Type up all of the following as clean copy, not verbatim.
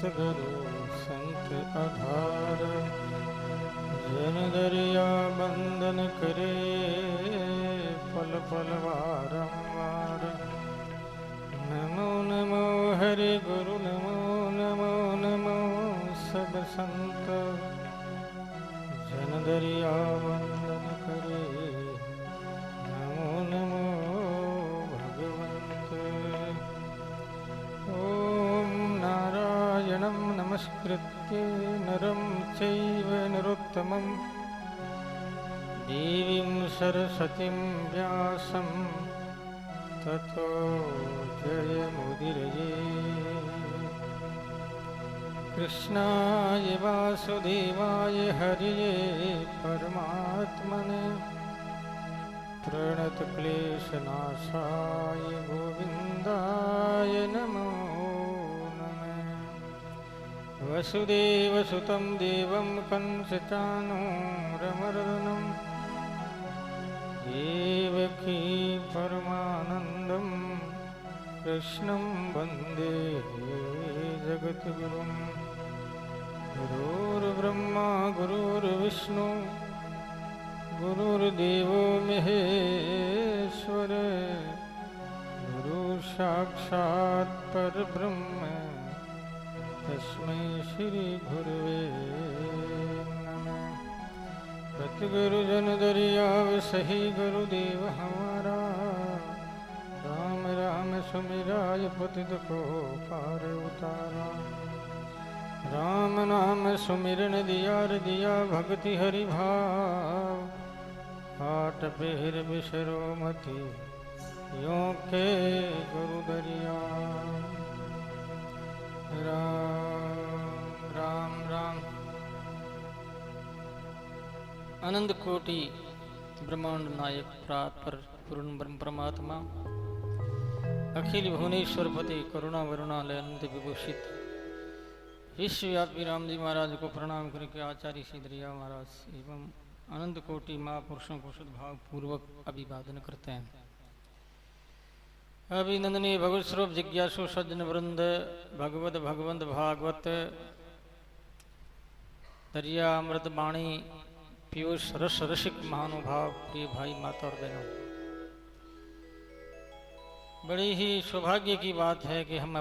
सतगुरु संत आधार, जन दरिया बंदन करे पल पल वारंवार। नमो नमो हरि गुरु नमो नमो नमो सब संत, जन दरिया बंदन करे नमो नमो भगवन्त। ओम नारायणं नमस्कृत्य नरं चैव नरोत्तमं, देवीं सरस्वतीं व्यासं ततो जयमुदीरये। कृष्णाय वासुदेवाय हरिये परमात्मने, प्रणतक्लेशनाशाय गोविन्दाय नमो नमः। वसुदेवसुतं देवं कंसचाणूरमर्दनं, देवकी परमानन्दं कृष्णं वन्दे जगद्गुरुं। गुरुर्ब्रह्मा गुरुर्विष्णु गुरुर्देवो महेश्वर, गुरु साक्षात् परब्रह्म तस्मै श्री गुरुवे नमः। सतगुरु जन दरियाव सही गुरुदेव हमारा, राम राम सुमिराय पतित को पार उतारा। राम नाम सुमिरन दिया भक्ति हरि भाव, हाट पेर बिसरो मति यों के गुरु दरिया। राम राम राम। अनंत कोटि ब्रह्मांड नायक प्रापर पूर्ण ब्रह्म परमात्मा, अखिल भुवनेश्वर पति करुणा वरुणालय अनंत विभूषित विश्वव्यापी राम जी महाराज को प्रणाम करके आचार्य श्री दरिया महाराज एवं अनंत कोटि महापुरुषों को सद्भाव पूर्वक अभिवादन करते हैं। अभिनंदनीय भगवत स्वरूप जिज्ञासु सज्जन वृंद, भगवत भगवंत भागवत दरिया अमृत वाणी पीयूष रस रसिक महानुभाव प्रिय भाई माता और बहनों, बड़ी ही सौभाग्य की बात है कि हम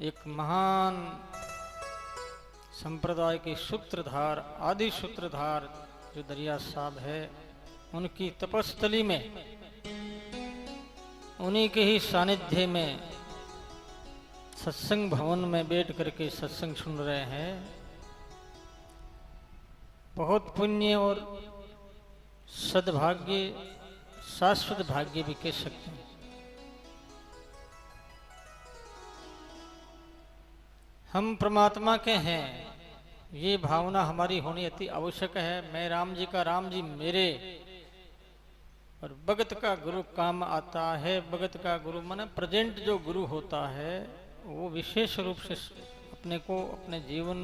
एक महान संप्रदाय के सूत्रधार आदि सूत्रधार जो दरिया साहब है, उनकी तपस्थली में उन्हीं के ही सानिध्य में सत्संग भवन में बैठ करके सत्संग सुन रहे हैं। बहुत पुण्य और सद्भाग्य शाश्वत भाग्य भी कह सकते हैं। हम परमात्मा के हैं, ये भावना हमारी होनी अति आवश्यक है। मैं राम जी का, राम जी मेरे, और भगत का गुरु काम आता है। भगत का गुरु माने प्रेजेंट जो गुरु होता है, वो विशेष रूप से अपने को अपने जीवन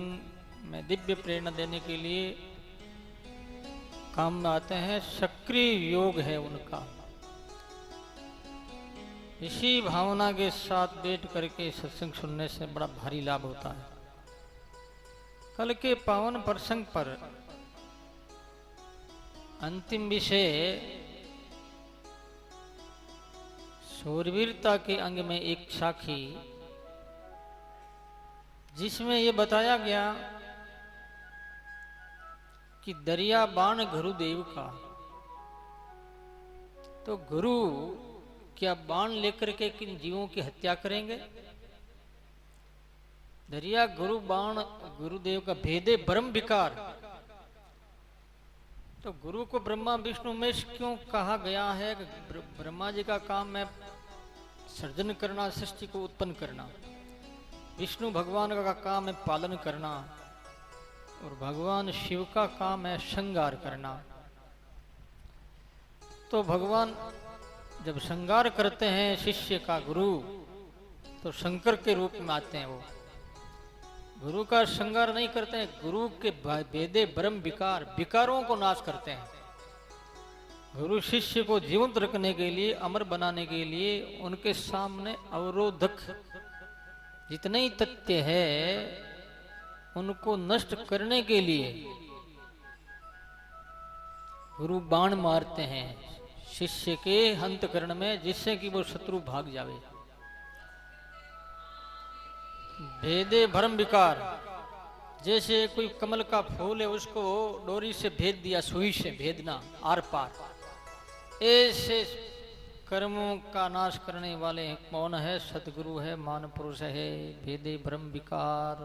में दिव्य प्रेरणा देने के लिए काम में आते हैं। सक्रिय योग है उनका। इसी भावना के साथ बैठ करके सत्संग सुनने से बड़ा भारी लाभ होता है। कल के पावन प्रसंग पर अंतिम विषय शूरवीरता के अंग में एक साखी, जिसमें ये बताया गया कि दरिया बाण गुरुदेव का। तो गुरु क्या बाण लेकर के किन जीवों की हत्या करेंगे? दरिया गुरु बाण गुरुदेव का भेदे ब्रह्म विकार। तो गुरु को ब्रह्मा विष्णु महेश क्यों कहा गया है? ब्रह्मा जी का काम है सर्जन करना, सृष्टि को उत्पन्न करना। विष्णु भगवान का काम है पालन करना, और भगवान शिव का काम है श्रृंगार करना। तो भगवान जब श्रृंगार करते हैं शिष्य का गुरु, तो शंकर के रूप में आते हैं। वो गुरु का श्रृंगार नहीं करते हैं, गुरु के भेदे ब्रह्म विकार, विकारों को नाश करते हैं। गुरु शिष्य को जीवंत रखने के लिए, अमर बनाने के लिए उनके सामने अवरोधक जितने ही तथ्य है उनको नष्ट करने के लिए गुरु बाण मारते हैं शिष्य के अंतःकरण में, जिससे कि वो शत्रु भाग जावे। भेदे भ्रम विकार, जैसे कोई कमल का फूल है उसको डोरी से भेद दिया, सुई से भेदना आर पार, ऐसे कर्मों का नाश करने वाले कौन है? सतगुरु है, मान पुरुष है। भेदे भ्रम विकार,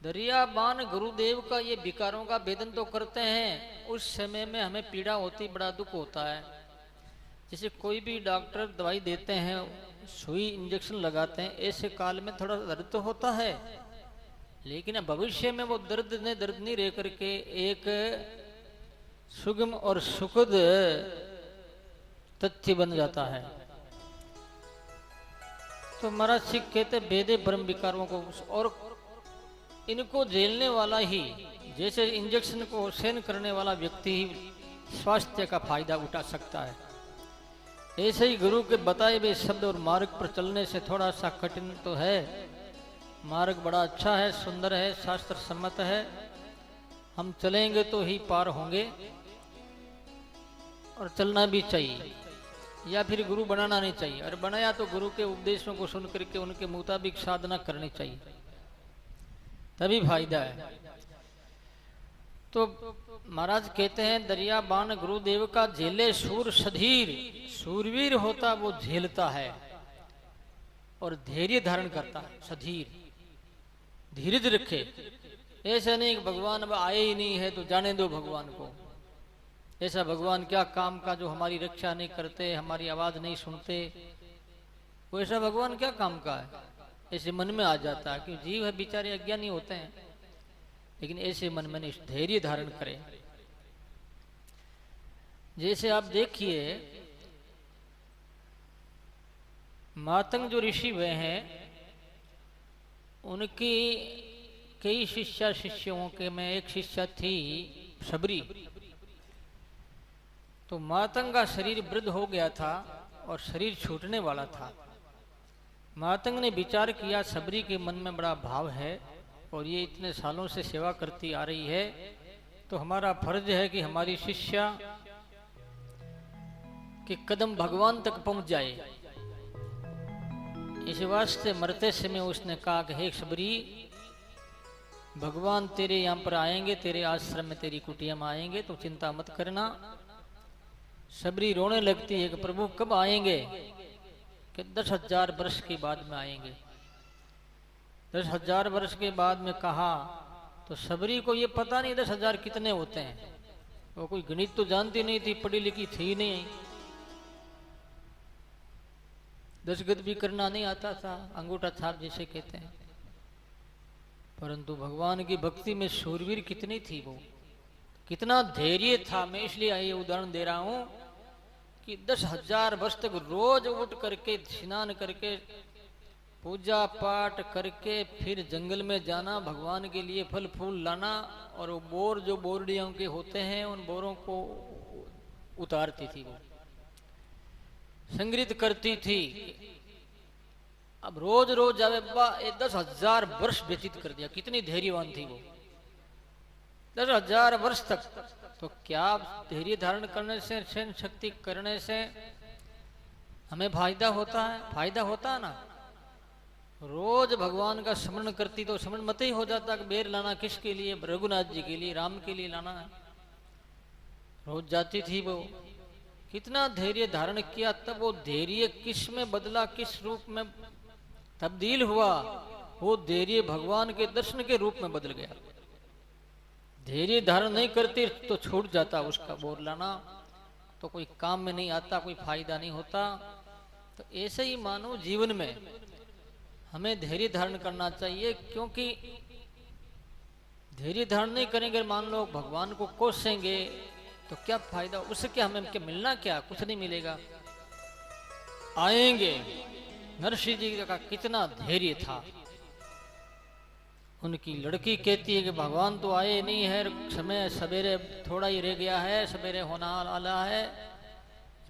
दरियाबान गुरुदेव का ये विकारों का भेदन तो करते हैं। उस समय में हमें पीड़ा होती, बड़ा दुख होता है। जैसे कोई भी डॉक्टर दवाई देते हैं, सुई इंजेक्शन लगाते हैं, ऐसे काल में थोड़ा दर्द तो होता है, लेकिन भविष्य में वो दर्द नहीं रह करके एक सुगम और सुखद तथ्य बन जाता है। तो महाराज सिख कहते भेदे भ्रम विकारों को, और इनको झेलने वाला ही, जैसे इंजेक्शन को सहन करने वाला व्यक्ति ही स्वास्थ्य का फायदा उठा सकता है, ऐसे ही गुरु के बताए हुए शब्द और मार्ग पर चलने से थोड़ा सा कठिन तो है, मार्ग बड़ा अच्छा है, सुंदर है, शास्त्र सम्मत है। हम चलेंगे तो ही पार होंगे, और चलना भी चाहिए, या फिर गुरु बनाना नहीं चाहिए, और बनाया तो गुरु के उपदेशों को सुन करके उनके मुताबिक साधना करनी चाहिए, तभी फायदा है। तो महाराज कहते हैं दरियाबान गुरुदेव का झेले सूर सधीर, सूरवीर होता वो झेलता है और धैर्य धारण करता है। सधीर, धीरज रखे, ऐसा नहीं कि भगवान अब आए ही नहीं है तो जाने दो भगवान को। ऐसा भगवान क्या काम का जो हमारी रक्षा नहीं करते, हमारी आवाज नहीं सुनते, वो ऐसा भगवान क्या काम का है? ऐसे मन में आ जाता है कि जीव है बेचारे अज्ञानी होते हैं, लेकिन ऐसे मन में धैर्य धारण करें। जैसे आप देखिए मातंग जो ऋषि हुए हैं, उनकी कई शिष्यों के में एक शिष्या थी शबरी। तो मातंग का शरीर वृद्ध हो गया था और शरीर छूटने वाला था। मातंग ने विचार किया शबरी के मन में बड़ा भाव है और ये इतने सालों से सेवा करती आ रही है, तो हमारा फर्ज है कि हमारी शिष्या के कदम भगवान तक पहुंच जाए। इस वास्ते मरते समय उसने कहा कि हे शबरी, भगवान तेरे यहाँ पर आएंगे, तेरे आश्रम में तेरी कुटिया में आएंगे, तो चिंता मत करना। शबरी रोने लगती है कि प्रभु कब आएंगे? कि 10,000 वर्ष के बाद में आएंगे। 10,000 वर्ष के बाद में कहा तो शबरी को ये पता नहीं 10,000 कितने होते हैं। वो कोई गणित तो जानती नहीं थी, पढ़ी लिखी थी नहीं, दशगत भी करना नहीं आता था, अंगूठा छाप जिसे कहते हैं। परंतु भगवान की भक्ति में शूरवीर कितनी थी, वो कितना धैर्य था। मैं इसलिए ये उदाहरण दे रहा हूं कि 10,000 वर्ष तक रोज उठ करके स्नान करके पूजा पाठ करके फिर जंगल में जाना, भगवान के लिए फल फूल लाना, और वो बोर जो बोरडियों के होते हैं उन बोरों को उतारती थी, वो संग्रहित करती थी। अब रोज रोज जावे 10,000 वर्ष व्यतीत कर दिया। कितनी धैर्यवान थी वो, 10,000 वर्ष तक। तो क्या धैर्य धारण करने से, सहन शक्ति करने से हमें फायदा होता है? फायदा होता है ना। रोज भगवान का स्मरण करती तो स्मरण मत ही हो जाता कि बेर लाना किसके लिए? रघुनाथ जी के लिए, राम के लिए लाना है। रोज जाती थी वो, कितना धैर्य धारण किया। तब वो धैर्य किस में बदला, किस रूप में तब्दील हुआ? वो धैर्य भगवान के दर्शन के रूप में बदल गया। धैर्य धारण नहीं करती तो छूट जाता उसका बोर लाना, तो कोई काम में नहीं आता, कोई फायदा नहीं होता। तो ऐसे ही मानो जीवन में हमें धैर्य धारण करना चाहिए, क्योंकि धैर्य धारण नहीं करेंगे, मान लो भगवान को कोसेंगे तो क्या फायदा? उससे क्या हमें क्या मिलना? क्या कुछ नहीं मिलेगा। आएंगे। नरसिंह जी का कितना धैर्य था। उनकी लड़की कहती है कि भगवान तो आए नहीं है, समय सवेरे थोड़ा ही रह गया है, सवेरे होना वाला है।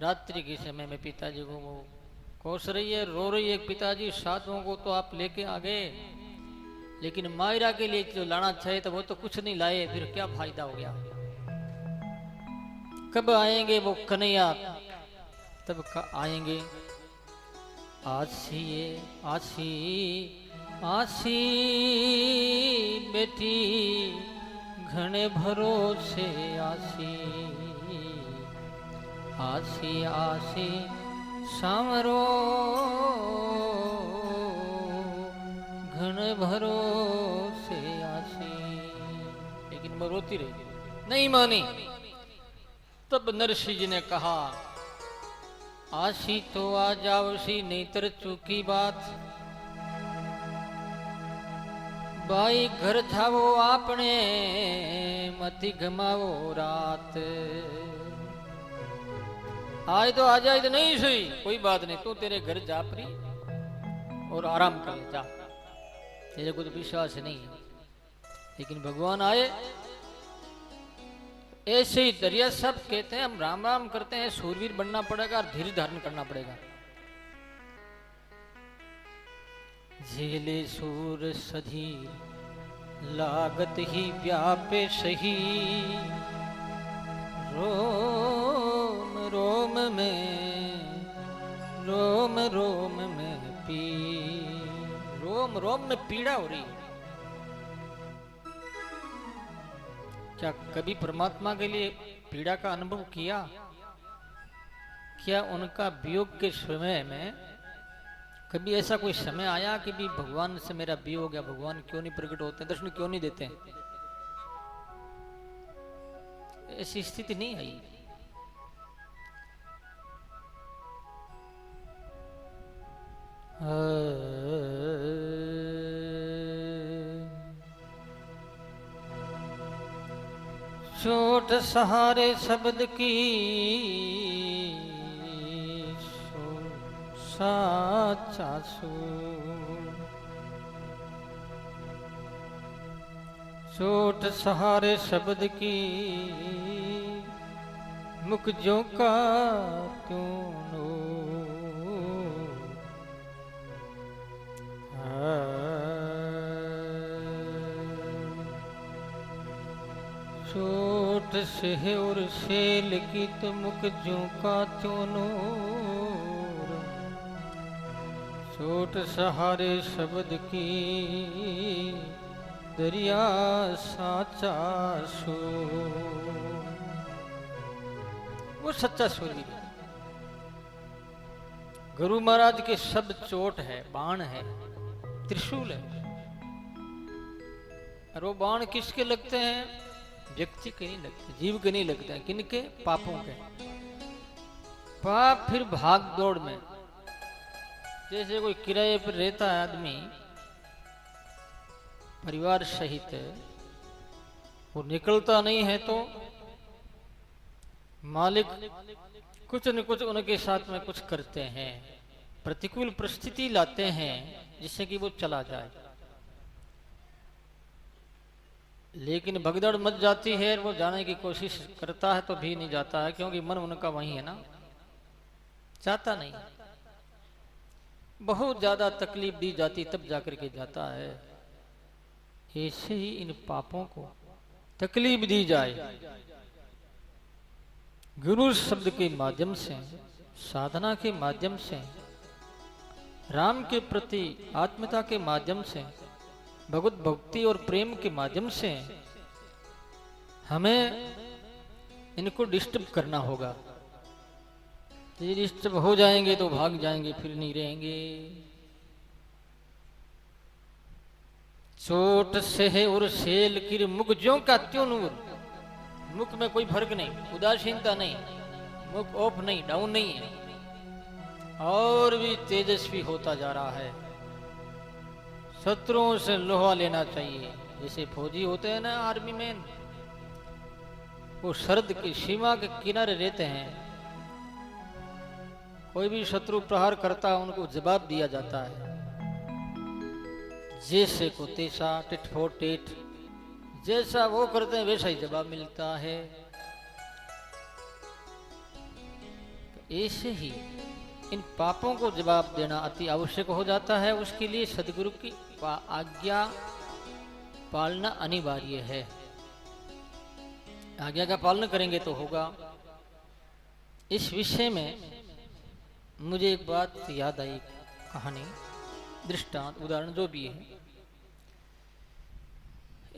रात्रि के समय में पिताजी को वो कोस रही है, रो रही है, पिताजी साधुओं को तो आप लेके आ गए, लेकिन मायरा के लिए जो लाना चाहिए तो वो तो कुछ नहीं लाए, फिर क्या फायदा हो गया। कब आएंगे वो कन्हैया, तब आएंगे। आसी आसी आसी बेटी घने भरोसे आसी, आसी आसी सामरो घन भरोसे आसी। लेकिन वो रोती रही, नहीं मानी। तब नरसिंह जी ने कहा, आशी तो आ जावसी, नहीं तर चूकी बात। भाई घर जावो आपने, मती गमावो रात। आज तो आ जाए तो नहीं सही, कोई बात नहीं, तू तेरे घर जा परी और आराम कर ले, जा, तेरे को तो विश्वास नहीं है। लेकिन भगवान आए। ऐसे ही दरिया सब कहते हैं हम राम राम करते हैं, सूरवीर बनना पड़ेगा और धीरे धारण करना पड़ेगा। झेले सूर सधी लागत ही व्यापे सही, रोम रोम में, रोम रोम में पी, रोम रोम में पीड़ा हो रही है। क्या कभी परमात्मा के लिए पीड़ा का अनुभव किया? क्या उनका वियोग के समय में कभी ऐसा कोई समय आया कि भी भगवान से मेरा वियोग हो गया, भगवान क्यों नहीं प्रकट होते, दर्शन क्यों नहीं देते? ऐसी स्थिति नहीं आई। चोट सहारे शब्द की साचा सो, चोट सहारे शब्द की मुख जो का त्यों नो। चोट से और सेल की तो मुख जो का त्यों नूर, चोट सहारे शब्द की दरिया साचा सो। वो सच्चा सूरवीर है। गुरु महाराज के शब्द चोट है, बाण है, त्रिशूल है। और वो बाण किसके लगते हैं? व्यक्ति के नहीं लगते, जीव के नहीं लगते हैं। किनके? पापों के। पाप फिर भाग दौड़ में, जैसे कोई किराए पर रहता है आदमी परिवार सहित, वो निकलता नहीं है तो मालिक कुछ न कुछ उनके साथ में कुछ करते हैं, प्रतिकूल परिस्थिति लाते हैं जिससे कि वो चला जाए। लेकिन भगदड़ मच जाती है, वो जाने की कोशिश करता है तो भी नहीं जाता है, क्योंकि मन उनका वही है ना, चाहता नहीं। बहुत ज्यादा तकलीफ दी जाती तब जाकर के जाता है। ऐसे ही इन पापों को तकलीफ दी जाए, गुरु शब्द के माध्यम से, साधना के माध्यम से, राम के प्रति आत्मीयता के माध्यम से, भगवत भक्ति और प्रेम के माध्यम से हमें इनको डिस्टर्ब करना होगा। ये डिस्टर्ब हो जाएंगे तो भाग जाएंगे, फिर नहीं रहेंगे। चोट से और सेल की मुख ज्यों का त्यों नूर, मुख में कोई फर्क नहीं, उदासीनता नहीं, मुख ऑफ नहीं, डाउन नहीं है, और भी तेजस्वी होता जा रहा है। शत्रुओं से लोहा लेना चाहिए। जैसे फौजी होते हैं ना आर्मी में, वो सरहद की सीमा के किनारे रहते हैं, कोई भी शत्रु प्रहार करता है उनको जवाब दिया जाता है, जैसे को तैसा, टिट फॉर टेट, जैसा वो करते हैं वैसा ही जवाब मिलता है। ऐसे ही इन पापों को जवाब देना अति आवश्यक हो जाता है। उसके लिए सदगुरु की आज्ञा पालना अनिवार्य है। आज्ञा का पालन करेंगे तो होगा। इस विषय में मुझे एक बात याद आई, कहानी, दृष्टांत, उदाहरण जो भी है।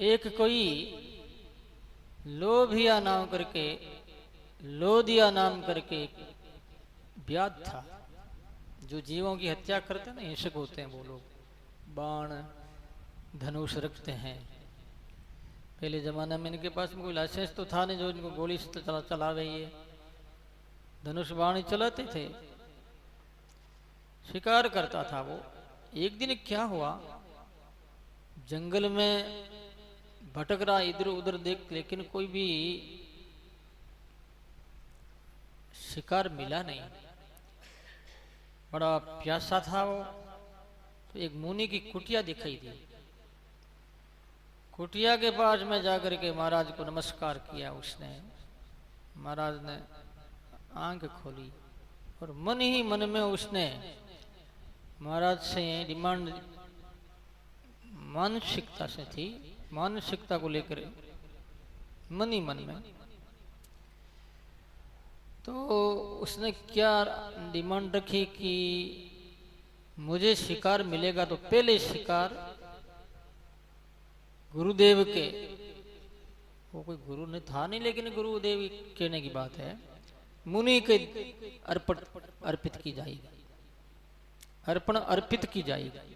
एक कोई लोभिया नाम करके, लोदिया नाम करके व्याध था, जो जीवों की हत्या करते हैं ना, हिंसक होते हैं वो लोग, बाण धनुष रखते हैं। पहले जमाने में इनके पास में कोई लाइसेंस तो था नहीं जो इनको गोली से चला रही है, धनुष बाण चलाते थे, शिकार करता था वो। एक दिन क्या हुआ, जंगल में भटक रहा इधर उधर देख, लेकिन कोई भी शिकार मिला नहीं। बड़ा प्यासा था वो, तो एक मुनि की कुटिया दिखाई दी। कुटिया के पास में जाकर के महाराज को नमस्कार किया उसने। महाराज ने आंख खोली और मन ही मन में उसने महाराज से डिमांड, मानसिकता से थी, मानसिकता को लेकर मन ही मन में, तो उसने क्या डिमांड रखी कि मुझे शिकार मिलेगा तो पहले शिकार गुरुदेव के, वो कोई गुरु ने था नहीं लेकिन गुरुदेव कहने की बात है, मुनि के अर्पित की जाएगी, अर्पण अर्पित की जाएगी।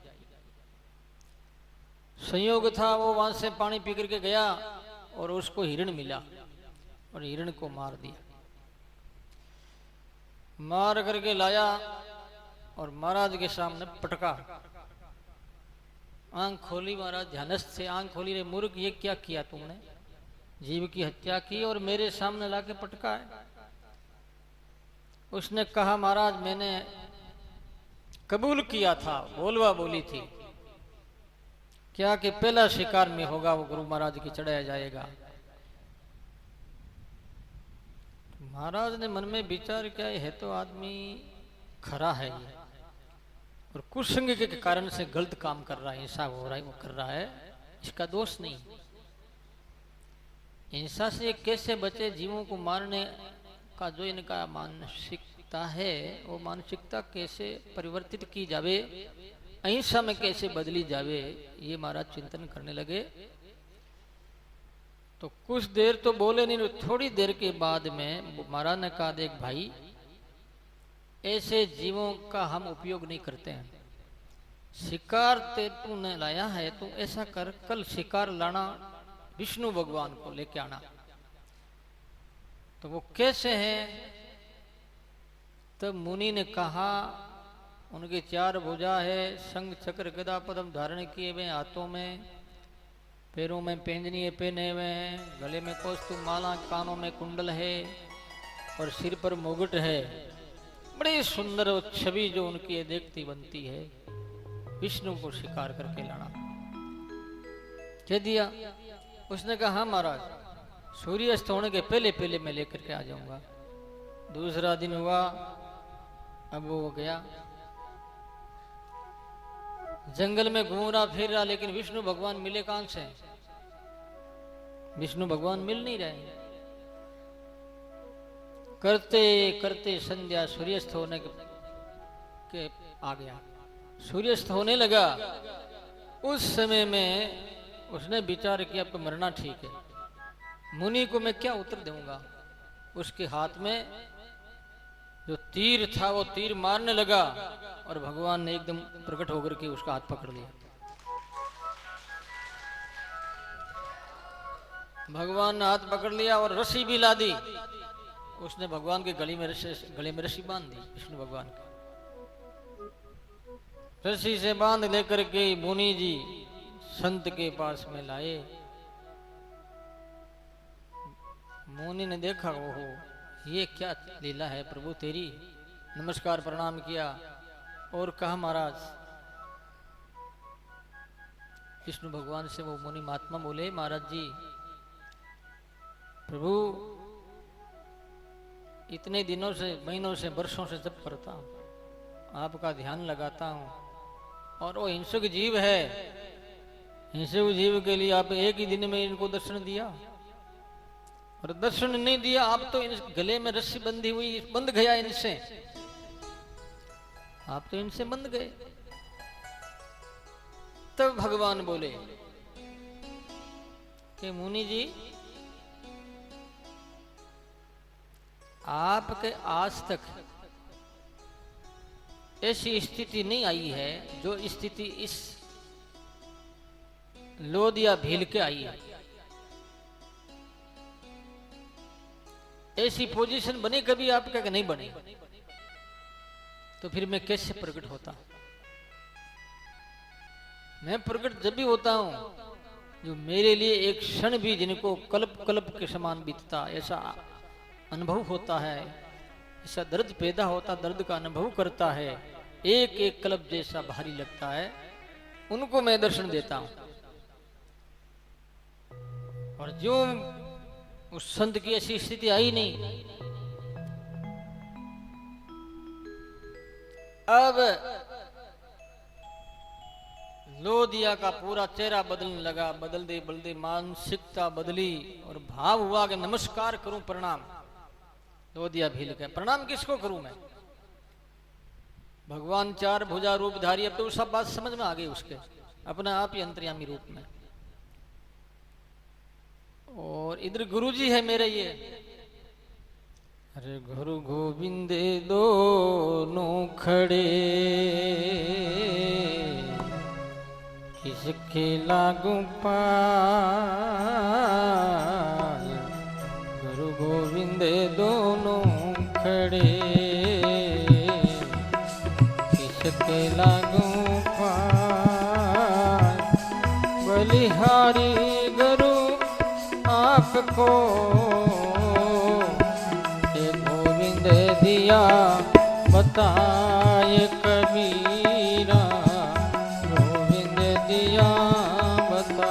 संयोग था वो वहां से पानी पी करके गया और उसको हिरण मिला और हिरण को मार दिया। मार करके लाया और महाराज के सामने पटका। आंख खोली, महाराज ध्यानस्थ से आंख खोली, रे मूर्ख ये क्या किया तुमने, जीव की हत्या की और मेरे सामने लाके पटका है। उसने कहा महाराज मैंने कबूल किया था, बोलवा बोली थी क्या कि पहला शिकार में होगा वो गुरु महाराज की चढ़ाया जाएगा। महाराज ने मन में विचार किया है तो आदमी खरा है ये, और कुसंग के कारण से गलत काम कर रहा है, हिंसा हो रहा है, वो कर रहा है, इसका दोष नहीं। हिंसा से कैसे बचे, जीवों को मारने का जो इनका मानसिकता है वो मानसिकता कैसे परिवर्तित की जावे, अहिंसा में कैसे बदली जावे, ये महाराज चिंतन करने लगे। तो कुछ देर तो बोले नहीं, थोड़ी देर के बाद में महाराज ने कहा देख भाई, ऐसे जीवों का हम उपयोग नहीं करते हैं, शिकार तूने लाया है तो ऐसा कर, कल शिकार लाना विष्णु भगवान को लेके आना। तो वो कैसे हैं, तब मुनि ने कहा उनके 4 भुजा है, शंख चक्र गदा पद्म धारण किए हुए हाथों में, पैरों में पैंजनिए पहने हुए हैं, गले में कौस्तुभ माला, कानों में कुंडल है और सिर पर मुकुट है। बड़ी सुंदर छवि जो उनकी ये देखती बनती है, विष्णु को शिकार करके लाना कह दिया। उसने कहा हाँ महाराज, सूर्यास्त होने के पहले पहले मैं लेकर के आ जाऊंगा। दूसरा दिन हुआ, अब वो गया जंगल में घूम रहा फिर रहा, लेकिन विष्णु भगवान मिले कहां से, विष्णु भगवान मिल नहीं रहे। करते करते संध्या सूर्यास्त होने के आ गया, सूर्यास्त होने लगा। उस समय में उसने विचार किया अब तो मरना ठीक है, मुनि को मैं क्या उत्तर दूंगा। उसके हाथ में जो तीर था वो तीर मारने लगा और भगवान ने एकदम प्रकट होकर के उसका हाथ पकड़ लिया। भगवान ने हाथ पकड़ लिया और रस्सी भी ला दी। उसने भगवान के गले में रस्सी बांध दी, विष्णु भगवान की रस्सी से बांध लेकर के मुनि जी संत के पास में लाए। मुनि ने देखा, ओहो ये क्या लीला है प्रभु तेरी, नमस्कार प्रणाम किया और कहा महाराज, विष्णु भगवान से वो मुनि महात्मा बोले महाराज जी, प्रभु इतने दिनों से, महीनों से, वर्षों से जप करता हूं, आपका ध्यान लगाता हूं, और वो हिंसक जीव है ऐसे जीव के लिए आप एक ही दिन में इनको दर्शन दिया, और दर्शन नहीं दिया आप तो इन गले में रस्सी बंधी हुई बंध गया इनसे, आप तो इनसे बंध गए। तब भगवान बोले कि मुनि जी, आपके आज तक ऐसी स्थिति नहीं आई है जो स्थिति इस लोदिया भील के आई है। ऐसी पोजीशन बनी कभी आपका कि नहीं बनी, तो फिर मैं कैसे प्रकट होता? मैं प्रकट जब भी होता हूं जो मेरे लिए एक क्षण भी जिनको कल्प कल्प के समान बीतता, ऐसा अनुभव होता है, ऐसा दर्द पैदा होता, दर्द का अनुभव करता है, एक एक कल्प जैसा भारी लगता है, उनको मैं दर्शन देता हूं। और जो उस संत की ऐसी स्थिति आई नहीं, अब लोदिया का पूरा चेहरा बदलने लगा, बदलते मानसिकता बदली और भाव हुआ कि नमस्कार करूं, प्रणाम। लोदिया भील के प्रणाम किसको करूं मैं? भगवान चार भुजा रूपधारी, अब तो सब बात समझ में आ गई उसके, अपना आप ही अंतर्यामी रूप में। और इधर गुरुजी है मेरे ये, अरे गुरु गोविंद दोनों खड़े, किसके लागू पाल, गुरु गोविंद दोनों खड़े, किसके लागू पाल, बलिहारी गुरु आपको ये गोविंद दिया बताए कबीरा, गोविंद दिया बता।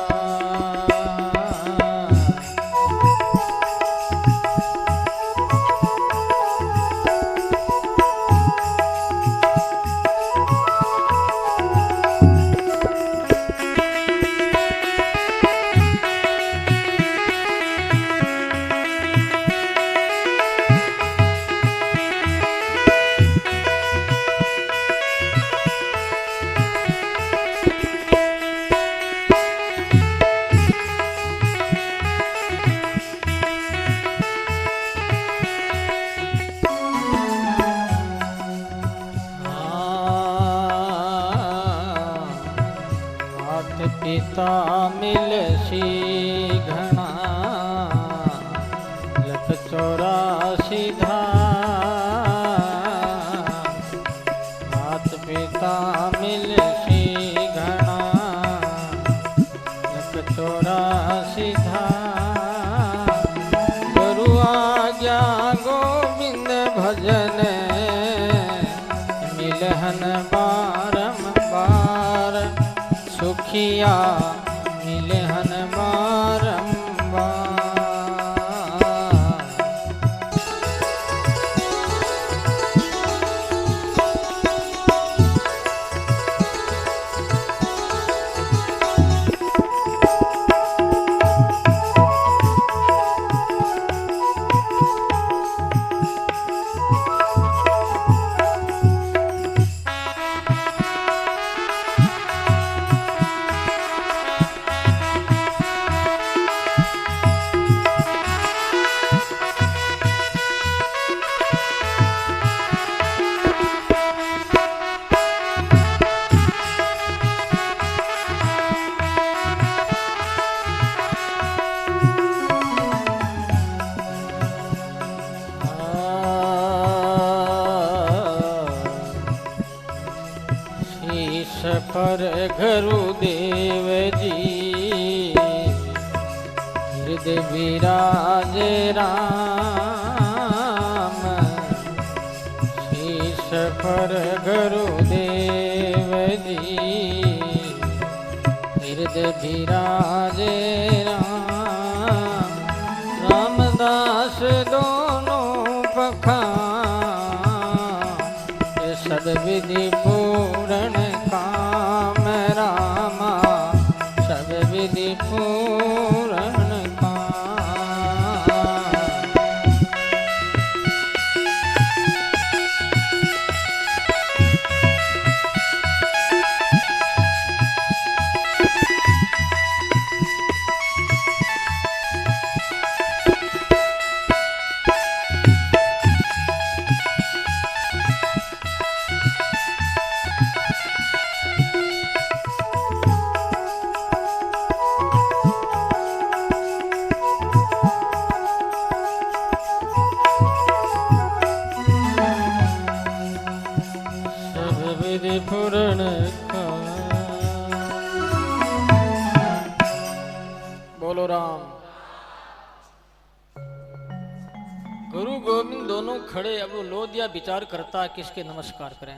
पिता मिल सी घना, लख 84 धाम, मात पिता मिल सी घना, लख 84 धाम, गुरु आज्ञा गोविंद भजन, मिलहन बारंबार, सुखिया मिलहन बारंबार। पर गुरुदेव जी, हृदय विराज राम, शीश पर गुरुदेव जी, हृदय विराज राम, रामदास दोनों पखान, सद्विधि पूर्ण काम रामा, सब खड़े, अब वो लोदिया विचार करता है किसके नमस्कार करें।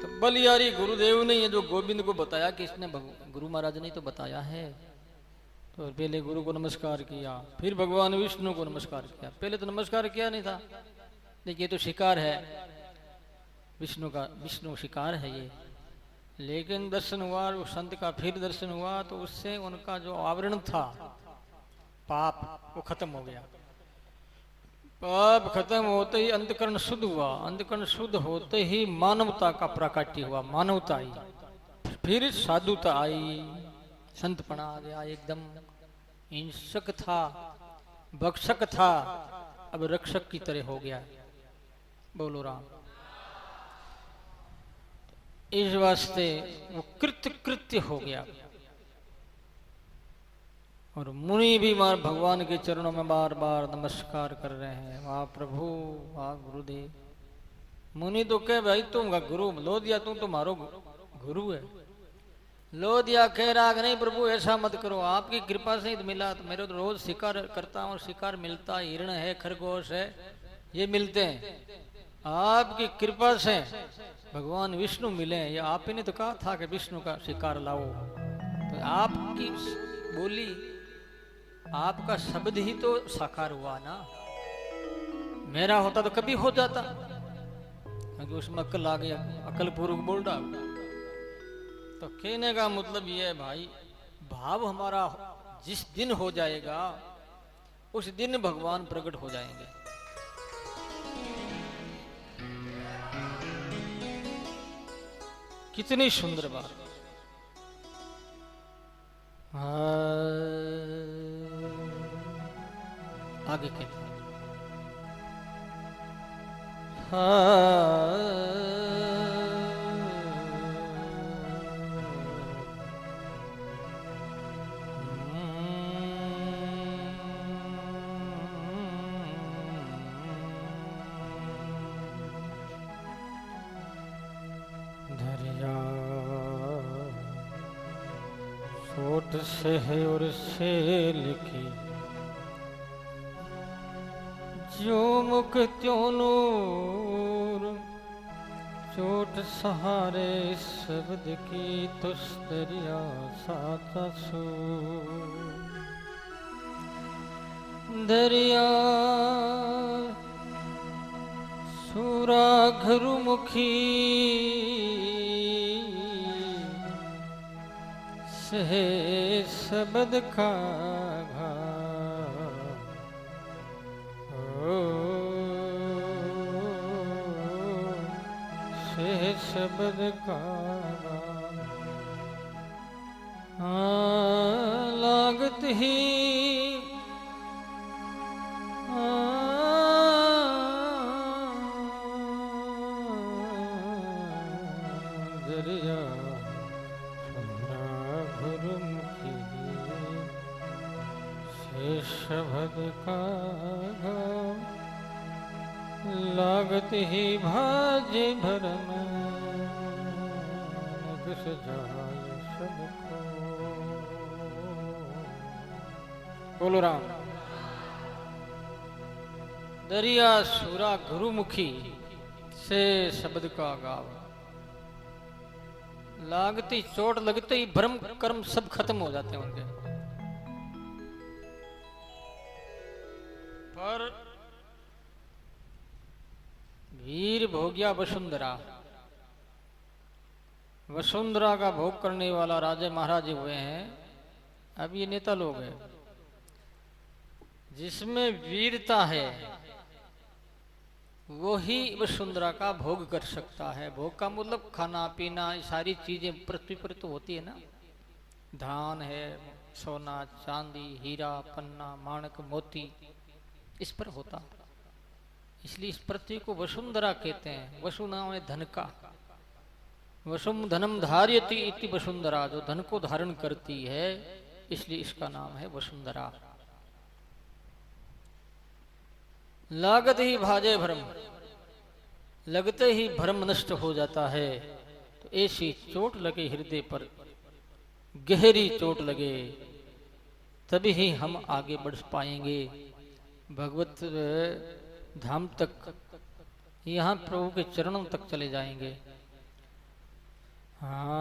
तो बलियारी गुरुदेव ने ये जो गोविंद को बताया कि इसने गुरु महाराज ने तो बताया है, तो पहले गुरु को नमस्कार किया, फिर भगवान विष्णु को नमस्कार किया। पहले तो नमस्कार किया नहीं था, देखिए तो शिकार है विष्णु का, विष्णु शिकार है ये। लेकिन दर्शन हुआ उस संत का, फिर दर्शन हुआ तो उससे उनका जो आवरण था पाप वो खत्म हो गया। पाप खत्म होते ही अंतकरण शुद्ध हुआ, अंतकरण शुद्ध होते ही मानवता का प्राकट्य हुआ, मानवता आई, फिर साधुता आई, संतपना आ गया। एकदम हिंसक था, भक्षक था, अब रक्षक की तरह हो गया। बोलो राम। इस वास्ते वो कृत्य हो गया। और मुनि भी मार भगवान के चरणों में बार बार नमस्कार कर रहे हैं, वाह प्रभु, वाह गुरुदेव। मुनि तो कहे भाई तुम गुरु, लोदिया तुम तुम्हारो गुरु है। लोदिया कह रहा कि नहीं प्रभु ऐसा मत करो, आपकी कृपा से ही मिला। तो मेरे तो रोज शिकार करता हूँ, शिकार मिलता, हिरण है, खरगोश है, ये मिलते हैं। आपकी कृपा से भगवान विष्णु मिले, ये आप ही ने तो कहा था कि विष्णु का शिकार लाओ। तो आपकी बोली, आपका शब्द ही तो साकार हुआ ना। मेरा होता तो कभी हो जाता, क्योंकि उसमें अक्ल आ गया, अक्ल पूर्वक बोल रहा। तो कहने का मतलब ये है भाई, भाव हमारा जिस दिन हो जाएगा उस दिन भगवान प्रकट हो जाएंगे। कितनी सुंदर बात। आगे कहते छोट से है और सेल की, जो मुख त्यों नूर, चोट सहारे शब्द की तुस दरिया साता सू। दरिया सूरा घरुमुखी, सहे शब्द का सहे शब्द का लागत ही दरिया शब्द का लागत ही भाजे भरम, घुस जाए सबको। बोलो राम। दरिया सूरा गुरुमुखी से शब्द का गाव, लागती चोट लगते ही भ्रम कर्म सब खत्म हो जाते हैं उनके। पर वीर भोग्या वसुंधरा, वसुंधरा का भोग करने वाला राजा महाराज हुए हैं। अब ये नेता लोग हैं, जिसमें वीरता है वो ही वसुंधरा का भोग कर सकता है। भोग का मतलब खाना पीना, ये सारी चीजें पृथ्वी पर तो होती है ना। धान है, सोना चांदी हीरा पन्ना माणक मोती, इस पर होता। इसलिए इस पृथ्वी को वसुंधरा कहते हैं। वसु नाम है धन का, वसुम धनम धार्यति इति वसुंधरा, जो धन को धारण करती है, इसलिए इसका नाम है वसुंधरा। लागत ही भाजे भ्रम, लगते ही भ्रम नष्ट हो जाता है। तो ऐसी चोट लगे हृदय पर, गहरी चोट लगे, तभी ही हम आगे बढ़ पाएंगे। भगवत धाम तक, यहाँ प्रभु के चरणों तक चले जाएंगे। हाँ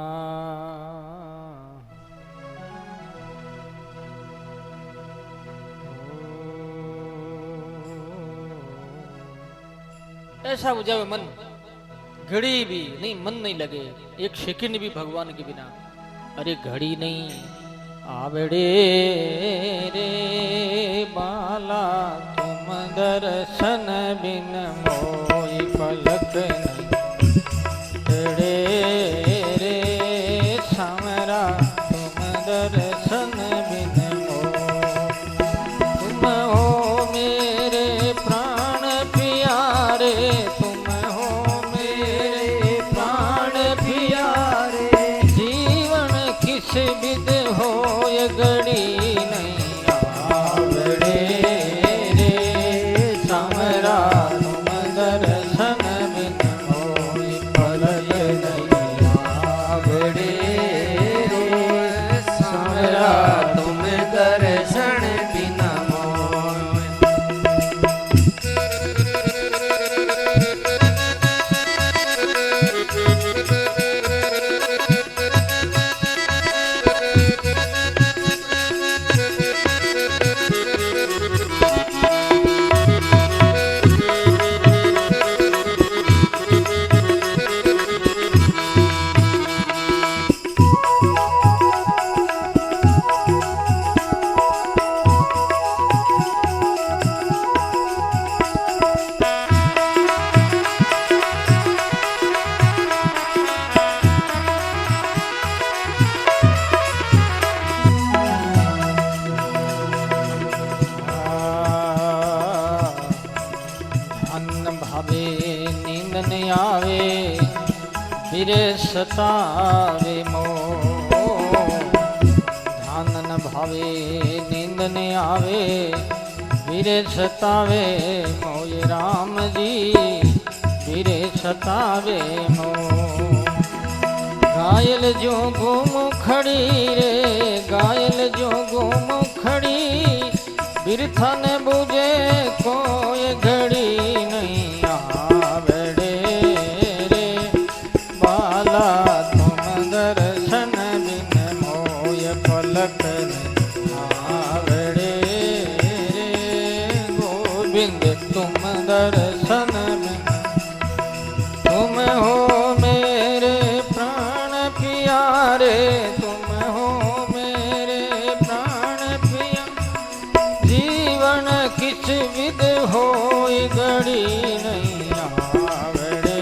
ऐसा हो जाए मन, घड़ी भी नहीं मन नहीं लगे, एक सेकंड भी भगवान के बिना। अरे घड़ी नहीं आवड़े रे बाला, तुम दर्शन बिन मोई पलक नहीं रे रे सामरा, तुम दर्शन बिन मो। तुम हो मेरे प्राण प्यारे, तुम हो मेरे प्राण प्यारे, जीवन किस विध हो ये घड़ी नहीं आवड़े रे सामरा, तुम दर्शन बिन मोई पलक नहीं आवड़े रे सामरा, तुम दर्शन बिन मोई। अन्न भावे नींद न आवे, फिरे सतावे मोह। ध्यान न भावे नींद न आवे, फिरे सतावे मोह राम जी, फिरे सतावे मोह। घायल जो घूम खड़ी रे, घायल जो घूम खड़ी, बिरथा न बुझे कोई घड़ी नहीं आवड़े रे बाला, तुम दर्शन बिन मोय पलक नहीं आवड़े रे गोविंद, तुम दर्शन बिन। तुम हो मेरे प्राण प्यारे, तुम हो मेरे प्राण प्यारे, जीवन किस विध होई घड़ी नहीं आवड़े रे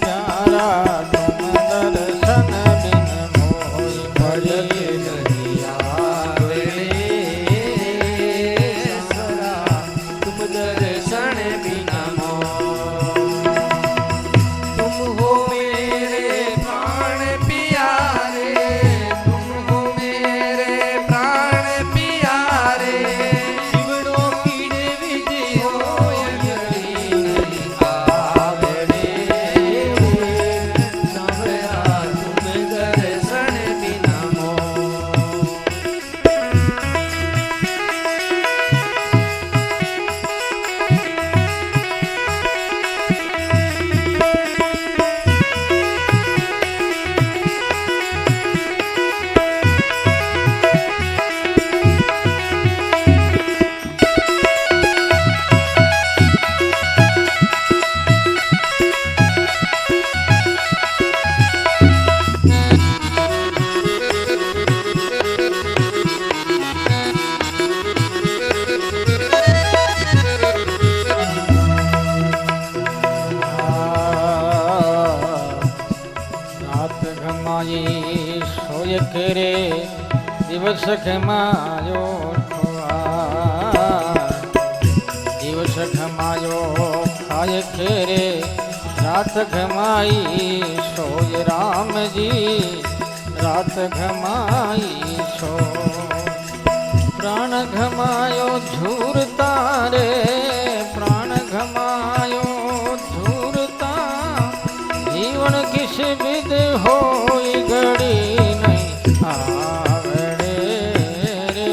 प्यारा, तुम दर्शन बिन मोई पलक नहीं आवड़े सरा, तुम दर्शन बिन मोई। तुम हो मेरे प्राण प्यारे, तुम हो मेरे प्राण प्यारे, शिवड़ों की विधि हो घड़ी नहीं आवड़े सावरा, तुम दर्शन बिन मोई। रात घमाई सोय करे, दिवस घमायो दिवस घमायो खाए करे, रात घमाई सोय राम जी, रात घमाई सो। प्राण घमायो झूरता रे, प्राण घमायो झूरता, जीवन किस विध होई घड़ी नहीं आवड़े रे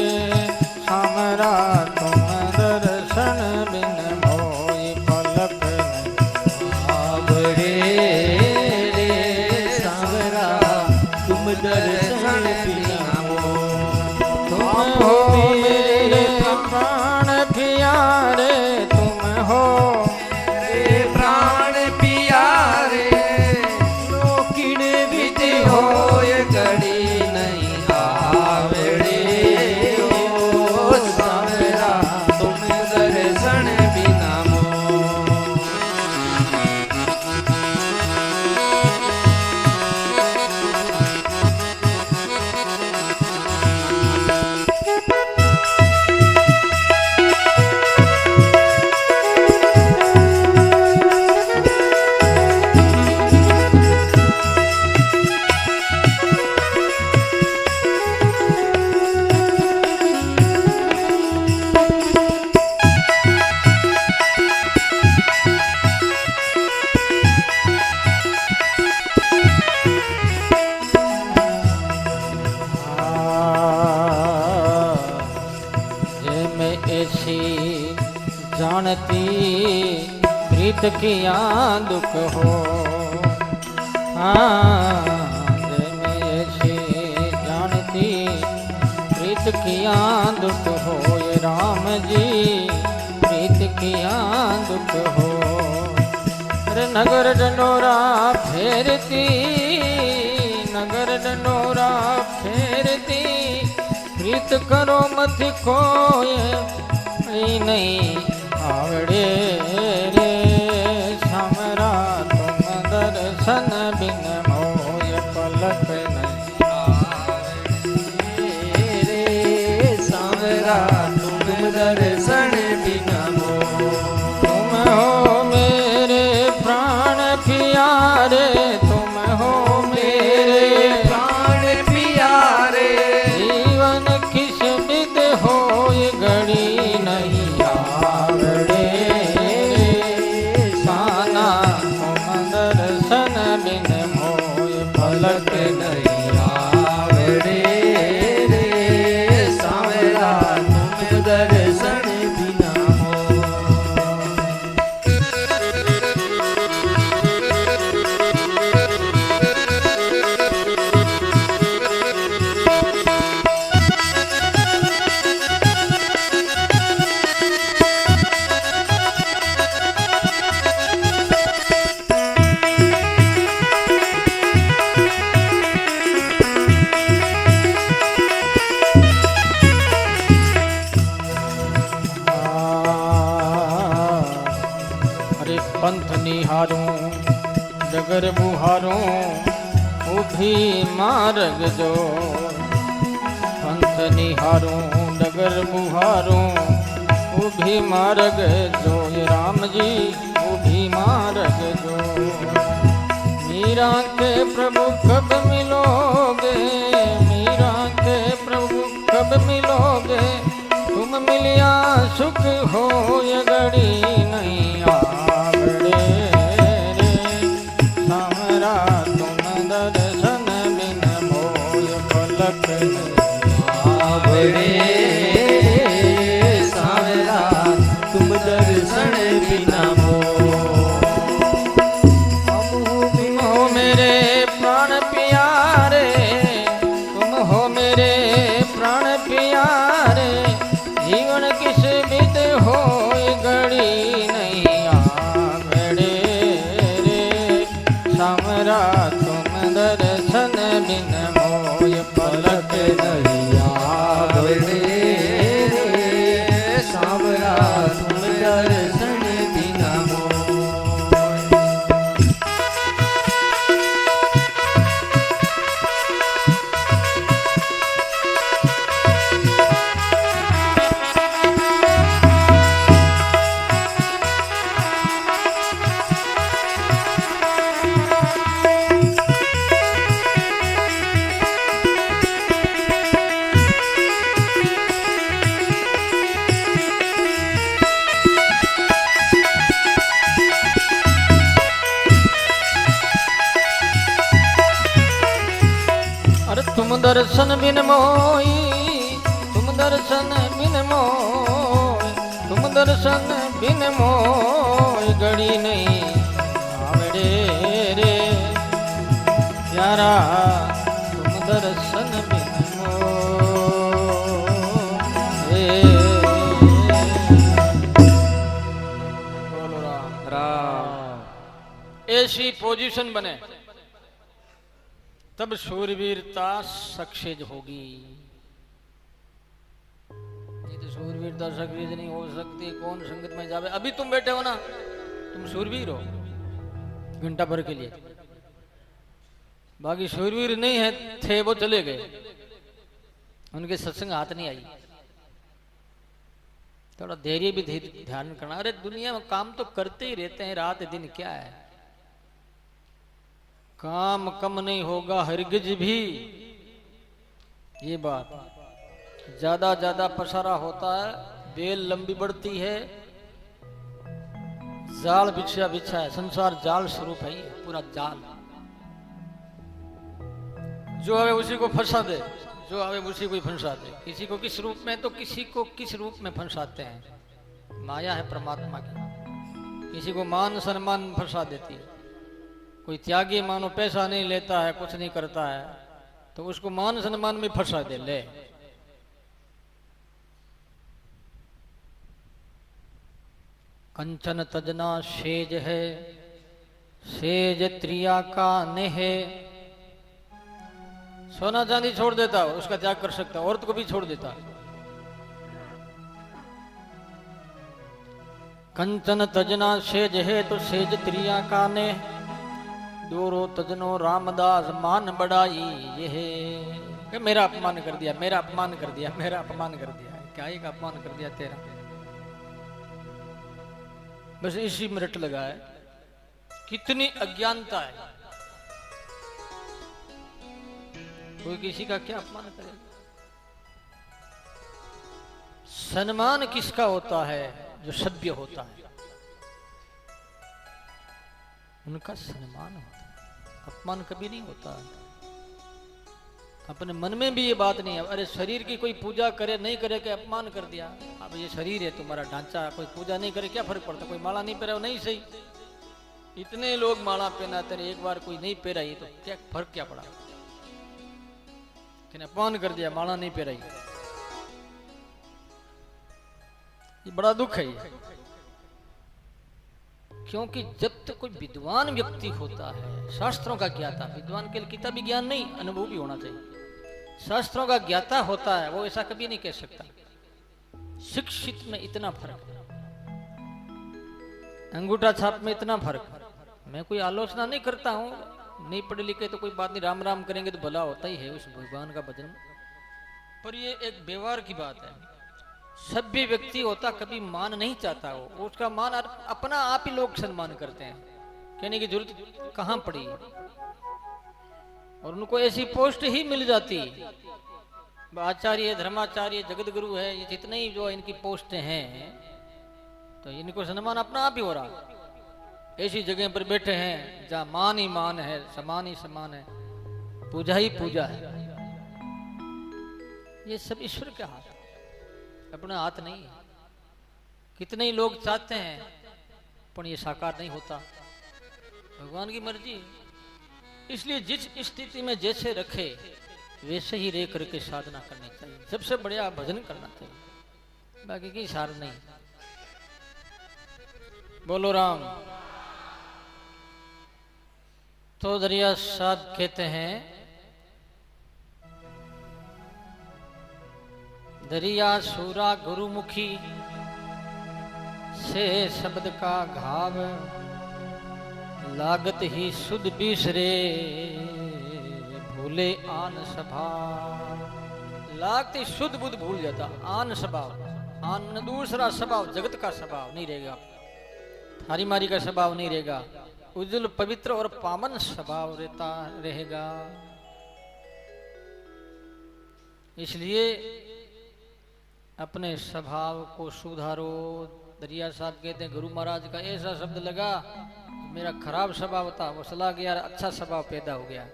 सामरा, तुम दर्शन बिन प्रीत किया दुख हो। हाँ मैं छे जानती प्रीत किया दुख हो। ये राम जी प्रीत किया दुख हो। अरे नगर डंडोरा फेरती, नगर डंडोरा फेरती, प्रीत करो मत कोय नहीं आवड़े रे। समरा तुम दर्शन बिन मोय पलक नहीं आवड़े रे। समरा तुम दर्शन बिन मोय। तुम हो मेरे प्राण प्यारे, तुम हो मेरे प्राण प्यारे। जीवन किस विद हो घड़ी नहीं आवड़े। साना तुम दर्शन बिन मोय पलक नहीं आवड़े रे। सावरा तुम दर्शन बिना पंथ निहारूं डगर बुहारूं उभी मार्ग जो। पंथ निहारूं डगर बुहारूं उभी मार्ग जो। ये राम जी उभी मार्ग जो। मीरा के प्रभु कब मिलोगे, मीरा के प्रभु कब मिलोगे। तुम मिलिया सुख हो ये घड़ी नहीं आवड़े रे। समरा तुम दर्शन बिन मोय पलक आवड़े। समरा तुम दर्शन बिना तुम हो मेरे प्राण प्यारे, तुम हो मेरे प्राण प्यारे। जीवन किस विद हो घड़ी नहीं आवड़े रे। समरा तुम दर्शन बिन मोय पलक नहीं आवड़े रे। समरा तुम दर्शन बिना तुम दर्शन बिन मोई, तुम दर्शन बिन मोय, तुम दर्शन बिन मोय घड़ी नहीं आवड़े रे। प्यारा तुम दर्शन बिन मोय। बोलो राम राम। ऐसी पोजीशन बने तब शूरवीरता सक्सेस होगी। नहीं तो शूरवीरता सक्सेस नहीं हो सकती। कौन संगत में जावे। अभी तुम बैठे हो ना, तुम शूरवीर हो घंटा भर के लिए। बाकी शूरवीर नहीं है थे वो चले गए, उनके सत्संग हाथ नहीं आई। थोड़ा धैर्य भी ध्यान करना। अरे दुनिया में काम तो करते ही रहते हैं, रात दिन क्या है। काम कम नहीं होगा हरगिज भी। ये बात ज्यादा ज्यादा पसारा होता है, बेल लंबी बढ़ती है, जाल बिछा बिछा है। संसार जाल स्वरूप है, पूरा जाल। जो आवे उसी को फंसा दे, जो आवे उसी को ही फंसा दे। किसी को किस रूप में तो किसी को किस रूप में फंसाते हैं। माया है परमात्मा की। किसी को मान सम्मान में फंसा देती है। कोई त्यागी मानो पैसा नहीं लेता है, कुछ नहीं करता है, तो उसको मान सम्मान में फंसा दे ले। कंचन तजना सेज है, सेज त्रिया का नेह। सोना चांदी छोड़ देता, उसका त्याग कर सकता, औरत को भी छोड़ देता। कंचन तजना सेज है तो सेज त्रिया का नेह, दूरो तजनो रामदास मान बड़ाई ये है। मेरा अपमान कर दिया, मेरा अपमान कर दिया, मेरा अपमान कर दिया। क्या ही का अपमान कर दिया तेरा, बस इसी में रट लगा है। कितनी अज्ञानता है। कोई किसी का क्या अपमान करेगा। सम्मान किसका होता है? जो सभ्य होता है उनका सम्मान होता है, अपमान कभी नहीं होता। अपने मन में भी ये बात नहीं है। अरे शरीर की कोई पूजा करे नहीं करे के अपमान कर दिया। अब ये शरीर है तुम्हारा ढांचा, कोई पूजा नहीं करे क्या फर्क पड़ता। कोई माला नहीं पहरा नहीं सही, इतने लोग माला पहनाते रहे, एक बार कोई नहीं पहराई तो क्या फर्क क्या पड़ा। अपमान कर दिया, माला नहीं पहराई, ये बड़ा दुख है। क्योंकि जब तक कोई विद्वान व्यक्ति होता है, शास्त्रों का ज्ञाता, विद्वान के लिए किताबी ज्ञान नहीं, अनुभव भी होना चाहिए। शास्त्रों का ज्ञाता होता है, वो ऐसा कभी नहीं कह सकता। शिक्षित में इतना फर्क है, अंगूठा छाप में इतना फर्क है। मैं कोई आलोचना नहीं करता हूं, नहीं पढ़े लिखे तो कोई बात नहीं, राम राम करेंगे तो भला होता ही है उस भगवान का भजन। पर ये एक व्यवहार की बात है। सभ्य व्यक्ति होता कभी मान नहीं चाहता, वो उसका मान अपना आप ही लोग सम्मान करते हैं। कहने की जरूरत कहां पड़ी, और उनको ऐसी पोस्ट ही मिल जाती। आचार्य, धर्माचार्य, जगत गुरु है, ये जितने ही जो इनकी पोस्ट हैं, तो इनको सम्मान अपना आप ही हो रहा। ऐसी जगह पर बैठे हैं जहां मान ही मान है, समान ही समान है, पूजा ही पूजा है। ये सब ईश्वर के हाथ, अपना हाथ नहीं है। कितने ही लोग चाहते हैं पर ये साकार नहीं होता, भगवान की मर्जी। इसलिए जिस स्थिति में जैसे रखे वैसे ही रह करके साधना करनी चाहिए। सबसे बढ़िया भजन करना चाहिए, बाकी की सार नहीं। बोलो राम। तो दरिया साहब कहते हैं, दरिया सूरा गुरुमुखी से शब्द का घाव, लागत ही सुध बिसरे भूले आन स्वभाव। लागत शुद्ध बुद्ध भूल जाता, आन स्वभाव, आन दूसरा स्वभाव, जगत का स्वभाव नहीं रहेगा, थारी मारी का स्वभाव नहीं रहेगा, उज्जवल पवित्र और पावन स्वभाव रहता रहेगा। इसलिए अपने स्वभाव को सुधारो। दरिया साहब कहते हैं, गुरु महाराज का ऐसा शब्द लगा, मेरा खराब स्वभाव था वो चला गया, अच्छा स्वभाव पैदा हो गया।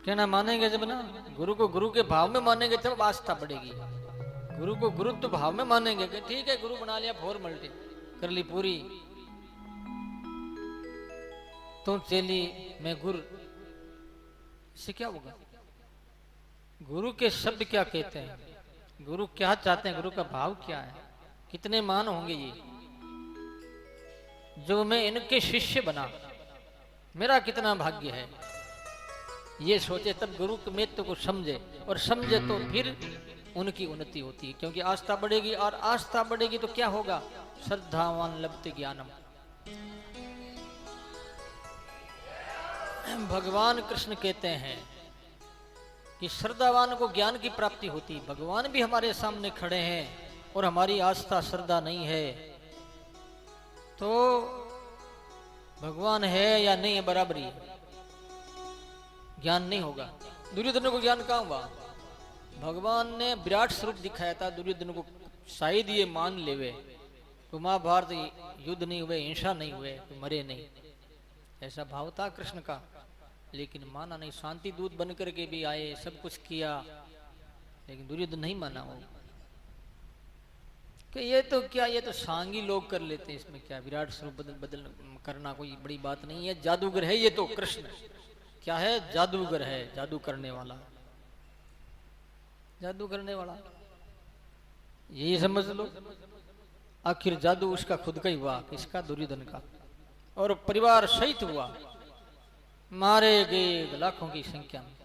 कहना मानेंगे जब ना, गुरु को गुरु के भाव में मानेंगे तब आस्था बढ़ेगी। गुरु को गुरुत्व भाव में मानेंगे कि ठीक है गुरु बना लिया, फॉर्मेलिटी कर ली पूरी, तुम चेली मैं गुरु, इससे क्या होगा। गुरु के शब्द क्या कहते हैं, गुरु क्या चाहते हैं, गुरु का भाव क्या है, कितने मान होंगे ये। जो मैं इनके शिष्य बना, मेरा कितना भाग्य है, ये सोचे तब गुरु के महत्व को समझे, और समझे तो फिर उनकी उन्नति होती है। क्योंकि आस्था बढ़ेगी, और आस्था बढ़ेगी तो क्या होगा, श्रद्धावान लभते ज्ञानम। भगवान कृष्ण कहते हैं कि श्रद्धावान को ज्ञान की प्राप्ति होती। भगवान भी हमारे सामने खड़े हैं और हमारी आस्था श्रद्धा नहीं है, तो भगवान है या नहीं है बराबरी है, ज्ञान नहीं होगा। दुर्योधन को ज्ञान कहाँ हुआ, भगवान ने विराट स्वरूप दिखाया था दुर्योधन को, शायद ये मान लेवे तो महाभारत युद्ध नहीं हुए, हिंसा नहीं हुए, तो मरे नहीं, ऐसा भाव था कृष्ण का। लेकिन माना नहीं, शांति दूत बन करके भी आए, सब कुछ किया, लेकिन दुर्योधन नहीं माना वो। कि ये तो क्या, ये तो सांगी लोग कर लेते हैं, इसमें क्या विराट स्वरूप बदल बदल करना कोई बड़ी बात नहीं है। जादूगर है ये तो कृष्ण, क्या है, जादूगर है, जादू करने वाला, जादू करने वाला, यही समझ लो। आखिर जादू उसका खुद का ही हुआ, किसका, दुर्योधन का, और परिवार सहित हुआ, मारे गए लाखों की संख्या में,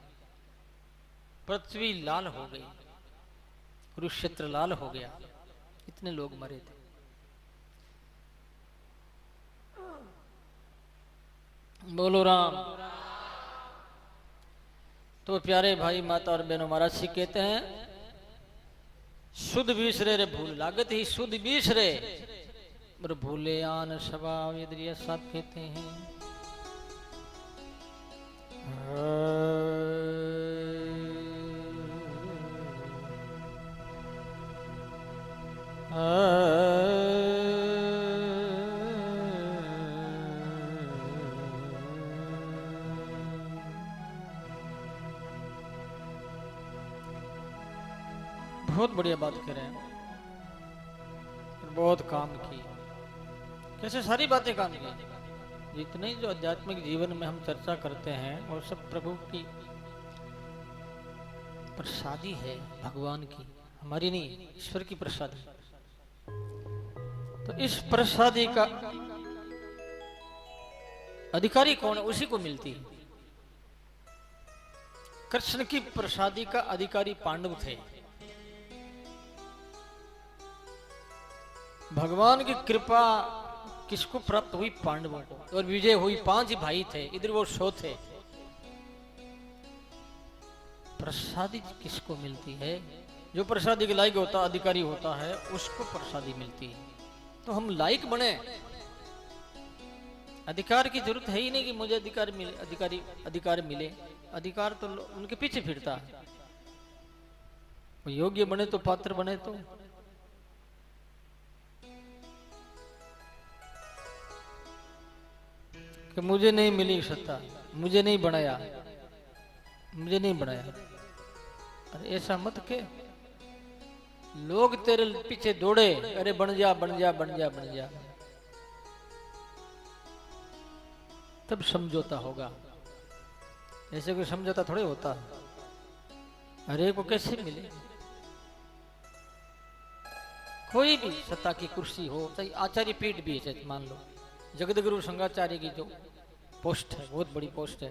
पृथ्वी लाल हो गई, कुरुक्षेत्र लाल हो गया, इतने लोग मरे थे। बोलो राम। तो प्यारे भाई माता और बहनों, महाराज जी कहते हैं शुद्ध बीसरे रे भूल लागत ही शुद्ध बीसरे, पर भूले आन स्वभाव, यदि सब कहते हैं। बहुत बढ़िया बात कह रहे हैं, बहुत काम की, कैसे सारी बातें काम की, जितने जो आध्यात्मिक जीवन में हम चर्चा करते हैं और सब प्रभु की प्रसादी है, भगवान की, हमारी नहीं, ईश्वर की प्रसादी। तो इस प्रसादी का अधिकारी कौन है, उसी को मिलती है। कृष्ण की प्रसादी का अधिकारी पांडव थे। भगवान की कृपा किसको प्राप्त हुई, पांडवों को, और विजय हुई, 5 भाई थे, इधर वो 100 थे। प्रसादी किसको मिलती है, जो प्रसादी के लायक होता, अधिकारी होता है, उसको प्रसादी मिलती है। तो हम लायक बने, अधिकार की जरूरत है ही नहीं कि मुझे अधिकार मिले, अधिकार मिले, अधिकार तो उनके पीछे फिरता है। योग्य बने तो, पात्र बने तो। कि मुझे नहीं मिली सत्ता, मुझे नहीं बनाया, मुझे नहीं बनाया, अरे ऐसा मत के, लोग तेरे पीछे दौड़े, अरे बन जा बन जा बन जा बन जा, तब समझौता होगा। ऐसे कोई समझौता थोड़े होता है, अरे को कैसे मिले। कोई भी सत्ता की कुर्सी हो, चाहे आचार्य पीठ भी है, मान लो जगत गुरु संगाचार्य की जो पोस्ट है, बहुत बड़ी पोस्ट है,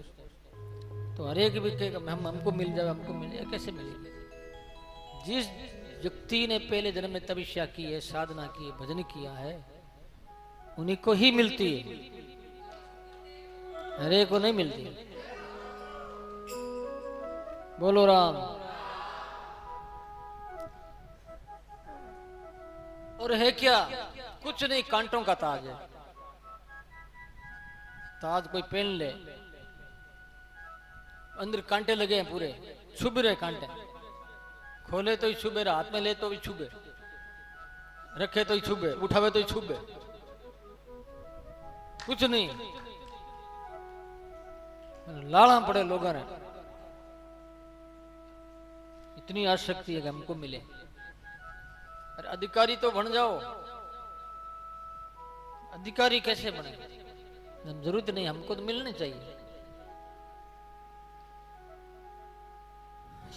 तो हर एक भी कहेगा हमको मिल जाए, हमको मिल जाए, कैसे मिलेगी। जिस व्यक्ति ने पहले जन्म में तपस्या की है, साधना की है, भजन किया है, उन्हीं को ही मिलती है, हर एक को नहीं मिलती। बोलो राम। और है क्या, कुछ नहीं, कांटों का ताज है। ताज कोई पहन ले, अंदर कांटे लगे हैं पूरे, छुभ रहे कांटे, खोले तो ही छुबे, हाथ में ले तो भी छुबे, रखे तो ही छुबे, उठावे तो ही छुबे, कुछ नहीं, लाला पड़े लोगों ने, इतनी आसक्ति है कि हमको मिले। अरे अधिकारी तो बन जाओ, अधिकारी कैसे बने, जरूरत नहीं, हमको तो मिलने चाहिए।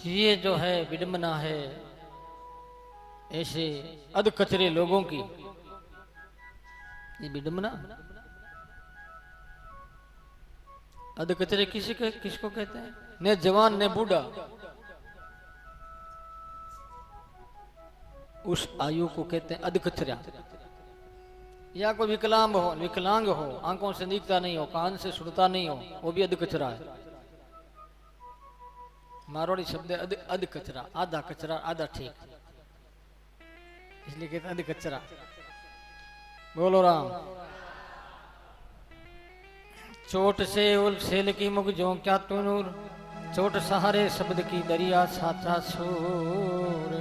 ये जो है विडंबना है ऐसे अध कचरे लोगों की, ये विडंबना। अध कचरे किसको कहते हैं, न जवान न बूढ़ा, उस आयु को कहते हैं अध कचरा। या कोई विकलांग हो, आंखों से दिखता नहीं हो, कान से सुनता नहीं हो, वो भी अध कचरा है। मारवाड़ी शब्द है अध कचरा, आधा कचरा आधा ठीक, इसलिए कहते हैं अध कचरा। बोलो राम। चोट से उलसेल की मुख जो क्या तू नूर, चोट सहारे शब्द की दरिया साचा सूर।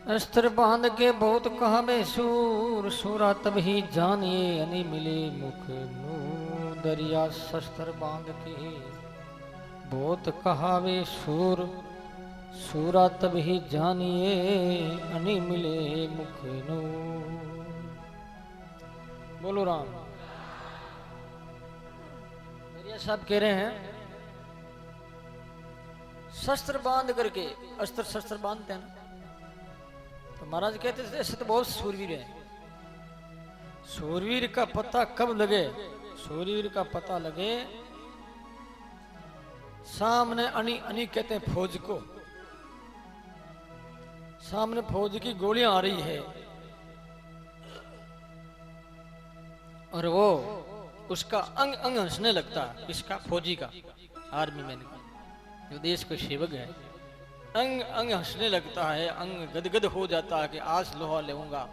अस्त्र बांध के बहुत कहावे सूर, सूरा तब ही जानिए अनि मिले मुख नूर। दरिया शस्त्र बांध के बहुत कहावे सूर, सूरा तब ही जानिए अनि मिले मुख नो। बोलो राम। मेरे साहब कह रहे हैं शस्त्र बांध करके, अस्त्र शस्त्र बांधते हैं ना, तो महाराज कहते थे ऐसे तो बहुत सूरवीर है। सूरवीर का पता कब लगे? सूरवीर का पता लगे सामने अनी अनी कहते हैं फौज को, सामने फौज की गोलियां आ रही है और वो उसका अंग अंग हंसने लगता है। इसका फौजी का, आर्मी मैन का, जो देश का सेवक है, अंग अंग हंसने लगता है, अंग गदगद हो जाता है कि आज लोहा लेऊंगा,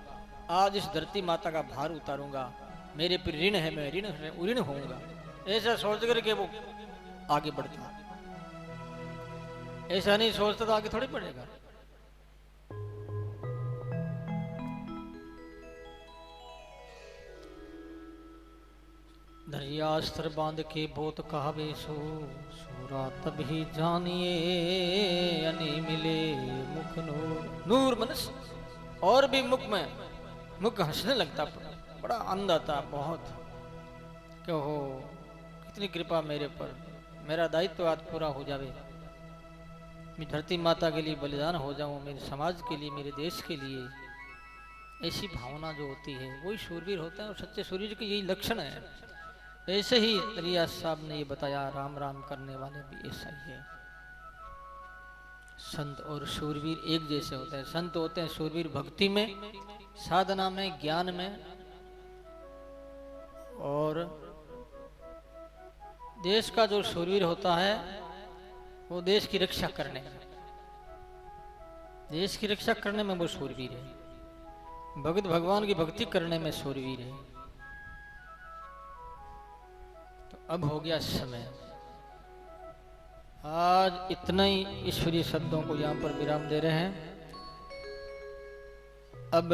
आज इस धरती माता का भार उतारूंगा, मेरे पर ऋण है, मैं ऋण होऊंगा। ऐसा सोच करके वो आगे बढ़ता है। ऐसा नहीं सोचता तो आगे थोड़ी बढ़ेगा। दरियास्त्र बांध के बहुत कहावे सो, सूरा तब ही जानिए अनि मिले मुख नूर। नूर मनस और भी मुख में, मुख हंसने लगता, बड़ा आनंद आता बहुत, क्यों हो कितनी कृपा मेरे पर, मेरा दायित्व आज पूरा हो जावे, मैं धरती माता के लिए बलिदान हो जाऊं, मेरे समाज के लिए, मेरे देश के लिए। ऐसी भावना जो होती है वही शूरवीर होता है, और सच्चे शूरवीर के यही लक्षण है। ऐसे ही रियाज साहब ने ये बताया, राम राम करने वाले भी ऐसा ही है। संत और शूरवीर एक जैसे होते हैं। संत होते हैं शूरवीर भक्ति में, साधना में, ज्ञान में, और देश का जो शूरवीर होता है वो देश की रक्षा करने में, देश की रक्षा करने में वो शूरवीर है। भगत भगवान की भक्ति करने में शूरवीर है। तो अब हो गया समय, आज इतना ही ईश्वरीय शब्दों को यहाँ पर विराम दे रहे हैं। अब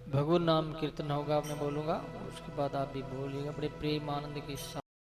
भगवान नाम कीर्तन होगा, मैं बोलूंगा, उसके बाद आप भी बोलिएगा बड़े प्रेम आनंद के साथ।